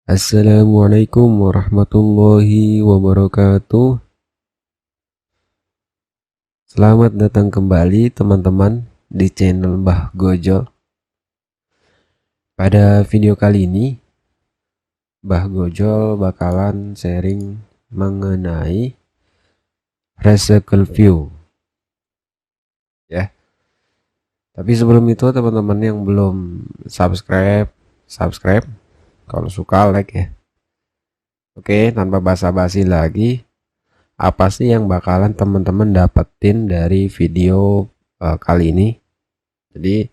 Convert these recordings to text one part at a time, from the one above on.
Assalamualaikum warahmatullahi wabarakatuh. Selamat datang kembali teman-teman di channel Mbah Gojol. Pada video kali ini Mbah Gojol bakalan sharing mengenai recycle view ya. Tapi sebelum itu teman-teman yang belum subscribe, kalau suka like ya. Oke, tanpa basa-basi lagi, apa sih yang bakalan teman-teman dapetin dari video kali ini? Jadi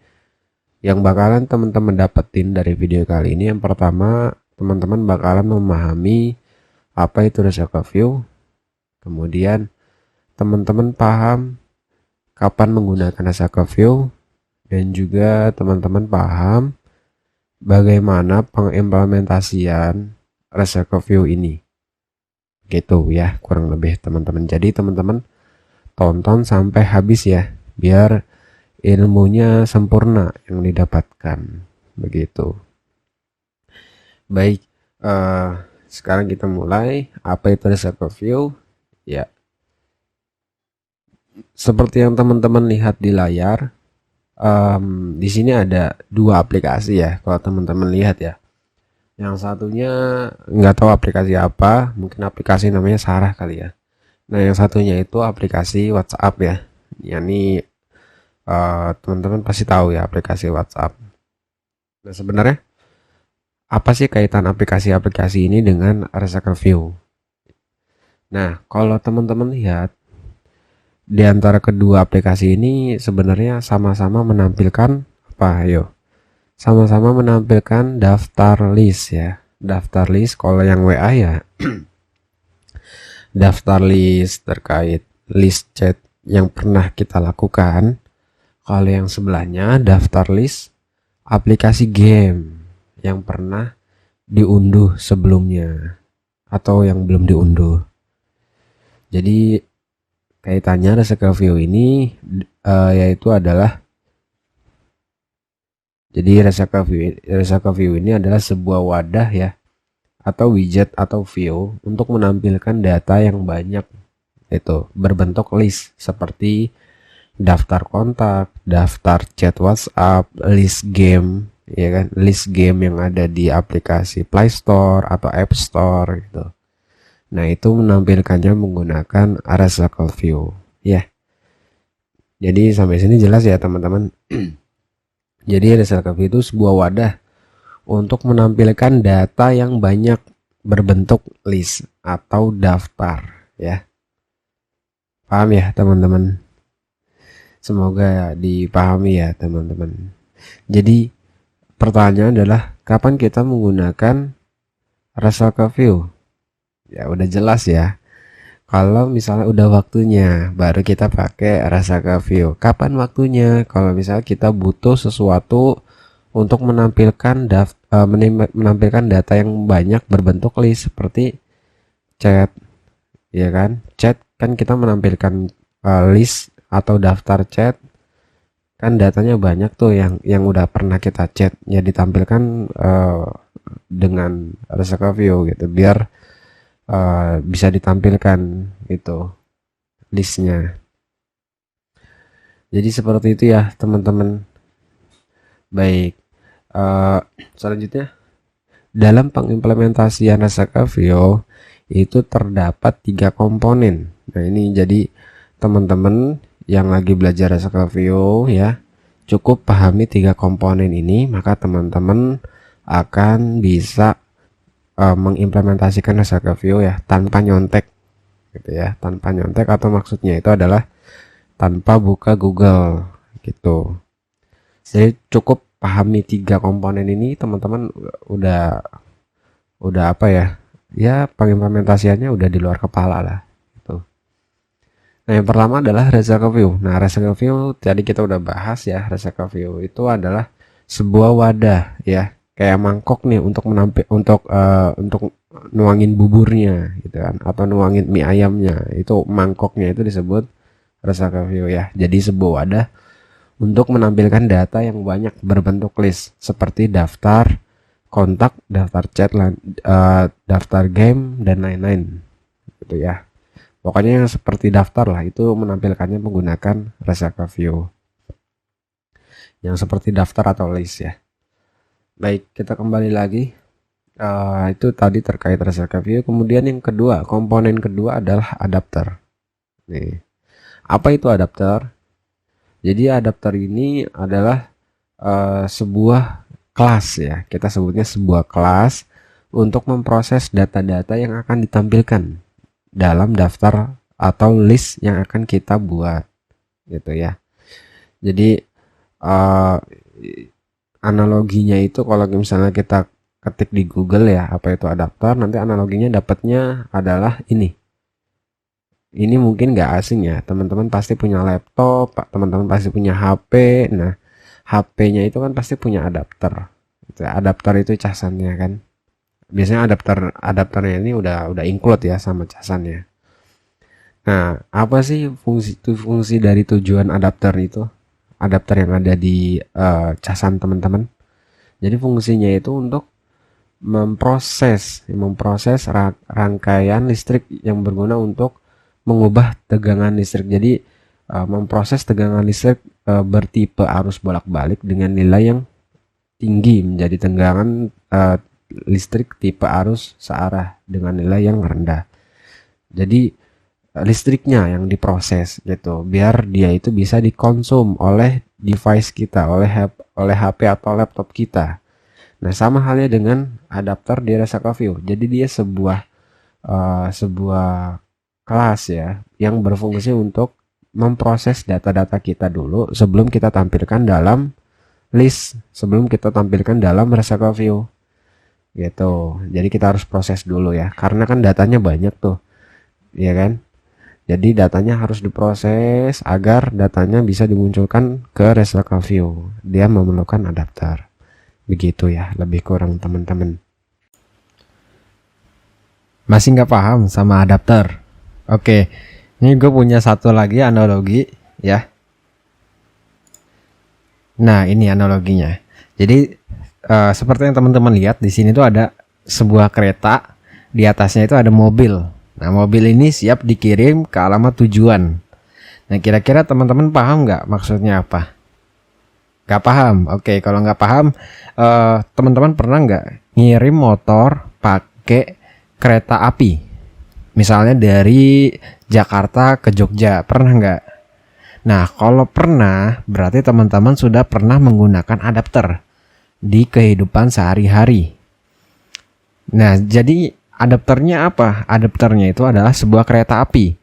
yang bakalan teman-teman dapetin dari video kali ini, yang pertama teman-teman bakalan memahami apa itu recycle view. Kemudian teman-teman paham kapan menggunakan recycle view, dan juga teman-teman paham bagaimana pengimplementasian recycle view ini. Gitu ya, kurang lebih teman-teman. Jadi teman-teman tonton sampai habis ya, biar ilmunya sempurna yang didapatkan. Begitu. Baik, sekarang kita mulai. Apa itu recycle view? Ya, seperti yang teman-teman lihat di layar, di sini ada dua aplikasi ya. Kalau teman-teman lihat ya, yang satunya nggak tahu aplikasi apa, mungkin aplikasi namanya Sarah kali ya. Nah, yang satunya itu aplikasi WhatsApp ya. Yani teman-teman pasti tahu ya aplikasi WhatsApp. Nah, sebenarnya apa sih kaitan aplikasi-aplikasi ini dengan recycle view? Nah, kalau teman-teman lihat di antara kedua aplikasi ini sebenarnya sama-sama menampilkan apa? Ayo. Sama-sama menampilkan daftar list ya. Daftar list kalau yang WA ya daftar list terkait list chat yang pernah kita lakukan. Kalau yang sebelahnya daftar list aplikasi game yang pernah diunduh sebelumnya atau yang belum diunduh. Jadi kaitannya recycle view ini yaitu adalah, jadi recycle view ini adalah sebuah wadah ya, atau widget atau view untuk menampilkan data yang banyak, itu berbentuk list seperti daftar kontak, daftar chat WhatsApp, list game, ya kan, list game yang ada di aplikasi Play Store atau App Store gitu. Nah, itu menampilkannya menggunakan recycle view ya. Jadi sampai sini jelas ya teman-teman. Jadi recycle view itu sebuah wadah untuk menampilkan data yang banyak berbentuk list atau daftar ya. Paham ya teman-teman? Semoga dipahami ya teman-teman. Jadi pertanyaan adalah kapan kita menggunakan recycle view? Ya udah jelas ya. Kalau misalnya udah waktunya baru kita pakai recycle view. Kapan waktunya? Kalau misalnya kita butuh sesuatu untuk menampilkan menampilkan data yang banyak berbentuk list seperti chat, ya kan? Chat kan kita menampilkan list atau daftar chat, kan datanya banyak tuh yang udah pernah kita chat ya, ditampilkan dengan recycle view gitu biar bisa ditampilkan itu listnya. Jadi seperti itu ya teman-teman. Baik, selanjutnya dalam pengimplementasian recycle view itu terdapat 3 komponen. Nah, ini jadi teman-teman yang lagi belajar recycle view ya, cukup pahami 3 komponen ini, maka teman-teman akan bisa mengimplementasikan recycle view ya tanpa nyontek gitu ya, tanpa nyontek, atau maksudnya itu adalah tanpa buka Google gitu. Jadi cukup pahami 3 komponen ini, teman-teman udah apa ya? Ya, pengimplementasiannya udah di luar kepala lah gitu. Nah, yang pertama adalah recycle view. Nah, recycle view tadi kita udah bahas ya. Recycle view itu adalah sebuah wadah ya, kayak mangkok nih untuk untuk nuangin buburnya gitu kan, atau nuangin mie ayamnya. Itu mangkoknya itu disebut recycle view ya. Jadi sebuah wadah untuk menampilkan data yang banyak berbentuk list seperti daftar kontak, daftar chat, daftar game, dan lain-lain gitu ya. Pokoknya yang seperti daftar lah, itu menampilkannya menggunakan Resaca View yang seperti daftar atau list ya. Baik, kita kembali lagi. Itu tadi terkait Resaca View. Kemudian yang kedua, komponen kedua adalah adapter. Nih, apa itu adapter? Jadi adapter ini adalah sebuah kelas ya. Kita sebutnya sebuah kelas untuk memproses data-data yang akan ditampilkan dalam daftar atau list yang akan kita buat gitu ya. Jadi analoginya itu kalau misalnya kita ketik di Google ya apa itu adapter, nanti analoginya dapatnya adalah ini. Ini mungkin nggak asing ya, teman-teman pasti punya laptop, teman-teman pasti punya HP. Nah, HP-nya itu kan pasti punya adapter. Adapter itu casannya kan. Biasanya adapternya ini udah include ya sama casannya. Nah, apa sih fungsi dari tujuan adapter itu? Adapter yang ada di casan teman-teman. Jadi fungsinya itu untuk memproses rangkaian listrik yang berguna untuk mengubah tegangan listrik. Jadi memproses tegangan listrik bertipe arus bolak-balik dengan nilai yang tinggi menjadi tegangan listrik tipe arus searah dengan nilai yang rendah. Jadi listriknya yang diproses gitu, biar dia itu bisa dikonsum oleh device kita, oleh HP atau laptop kita. Nah, sama halnya dengan adapter di Resaca View. Jadi dia sebuah kelas ya yang berfungsi untuk memproses data-data kita dulu sebelum kita tampilkan dalam list, sebelum kita tampilkan dalam Resaca View gitu. Jadi kita harus proses dulu ya, karena kan datanya banyak tuh ya kan. Jadi datanya harus diproses agar datanya bisa dimunculkan ke Resaca View. Dia memerlukan adapter. Begitu ya, lebih kurang teman-teman. Masih nggak paham sama adapter? Oke, ini gue punya satu lagi analogi ya. Nah, ini analoginya. Jadi seperti yang teman-teman lihat di sini tuh ada sebuah kereta, di atasnya itu ada mobil. Nah, mobil ini siap dikirim ke alamat tujuan. Nah, kira-kira teman-teman paham nggak maksudnya apa? Nggak paham? Oke, kalau nggak paham, teman-teman pernah nggak ngirim motor pakai kereta api? Misalnya dari Jakarta ke Jogja, pernah nggak? Nah, kalau pernah, berarti teman-teman sudah pernah menggunakan adapter di kehidupan sehari-hari. Nah, jadi adapternya apa? Adapternya itu adalah sebuah kereta api.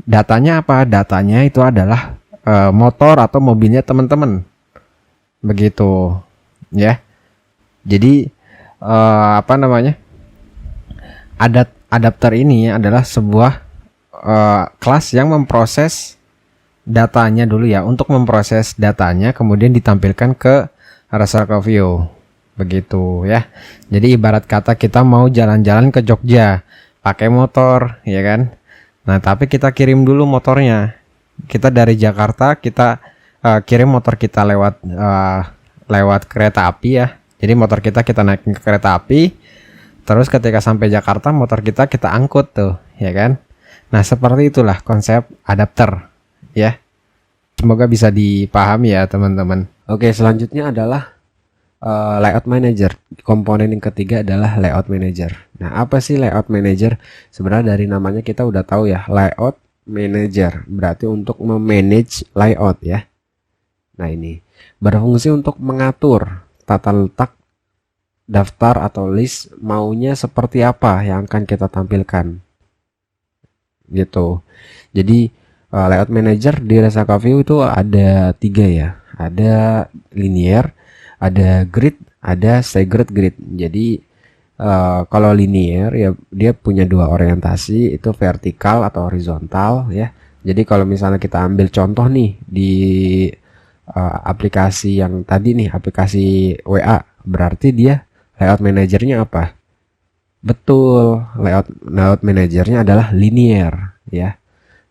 Datanya apa? Datanya itu adalah motor atau mobilnya teman-teman. Begitu, ya. Jadi adapter ini adalah sebuah kelas yang memproses datanya dulu ya. Untuk memproses datanya kemudian ditampilkan ke Resaca View. Begitu ya. Jadi ibarat kata kita mau jalan-jalan ke Jogja pakai motor ya kan. Nah, tapi kita kirim dulu motornya. Kita dari Jakarta kita kirim motor kita lewat kereta api ya. Jadi motor kita naikin ke kereta api. Terus ketika sampai Jakarta motor kita angkut tuh ya kan. Nah, seperti itulah konsep adapter ya. Semoga bisa dipahami ya teman-teman. Oke, selanjutnya adalah layout manager. Komponen yang ketiga adalah layout manager. Nah, apa sih layout manager? Sebenarnya dari namanya kita udah tahu ya, layout manager berarti untuk memanage layout ya. Nah, ini berfungsi untuk mengatur tata letak daftar atau list maunya seperti apa yang akan kita tampilkan gitu. Jadi layout manager di Resaca View itu ada 3 ya. Ada linear, ada grid, ada staggered grid. Jadi kalau linear ya dia punya 2 orientasi, itu vertikal atau horizontal ya. Jadi kalau misalnya kita ambil contoh nih di aplikasi yang tadi nih, aplikasi WA, berarti dia layout manajernya apa? Betul, layout manajernya adalah linear ya.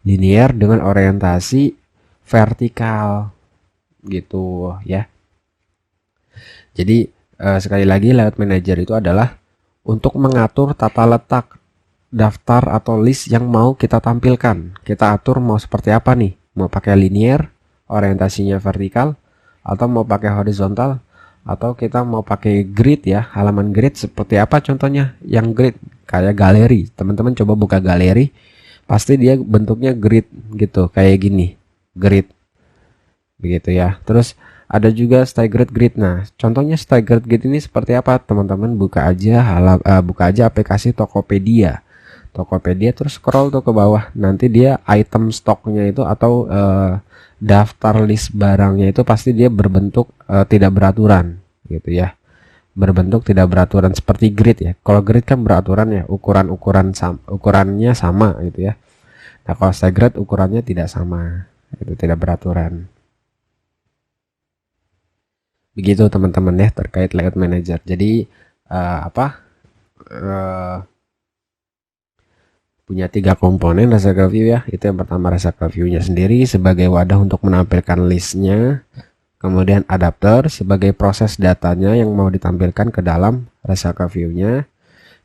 Linear dengan orientasi vertikal gitu ya. Jadi sekali lagi layout manager itu adalah untuk mengatur tata letak daftar atau list yang mau kita tampilkan. Kita atur mau seperti apa nih, mau pakai linear, orientasinya vertikal, atau mau pakai horizontal, atau kita mau pakai grid ya, halaman grid seperti apa contohnya. Yang grid kayak galeri, teman-teman coba buka galeri, pasti dia bentuknya grid gitu, kayak gini, grid begitu ya. Terus ada juga staggered grid. Nah, contohnya staggered grid ini seperti apa? Teman-teman buka aja aplikasi Tokopedia. Tokopedia terus scroll tuh ke bawah. Nanti dia item stoknya itu atau daftar list barangnya itu pasti dia berbentuk tidak beraturan gitu ya. Berbentuk tidak beraturan seperti grid ya. Kalau grid kan beraturan ya, ukurannya sama gitu ya. Nah, kalau staggered ukurannya tidak sama, itu tidak beraturan. Begitu teman-teman ya terkait layout manager. Jadi punya 3 komponen Recycle View ya. Itu yang pertama, Recycle View-nya sendiri sebagai wadah untuk menampilkan listnya. Kemudian adapter sebagai proses datanya yang mau ditampilkan ke dalam Recycle View-nya.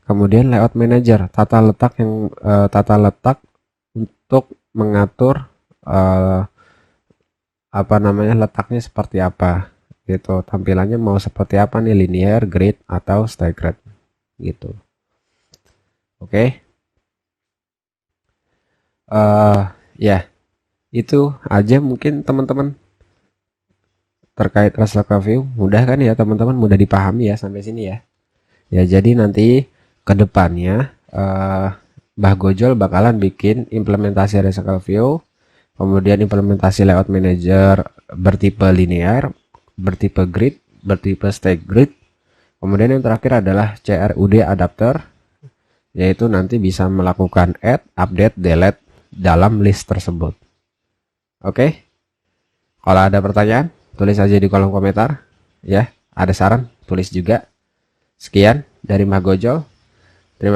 Kemudian layout manager, tata letak untuk mengatur letaknya seperti apa gitu, tampilannya mau seperti apa nih, linear, grid, atau staggered gitu. Oke. Ya itu aja mungkin teman-teman terkait Recycle View. Mudah kan ya teman-teman, mudah dipahami ya sampai sini ya. Ya jadi nanti kedepannya Mbah Gojol bakalan bikin implementasi Recycle View, kemudian implementasi layout manager bertipe linear, bertipe grid, bertipe staggered. Kemudian yang terakhir adalah CRUD adapter, yaitu nanti bisa melakukan add, update, delete dalam list tersebut. Oke. Kalau ada pertanyaan, tulis aja di kolom komentar ya. Ada saran, tulis juga. Sekian dari Mbah Gojol. Terima kasih.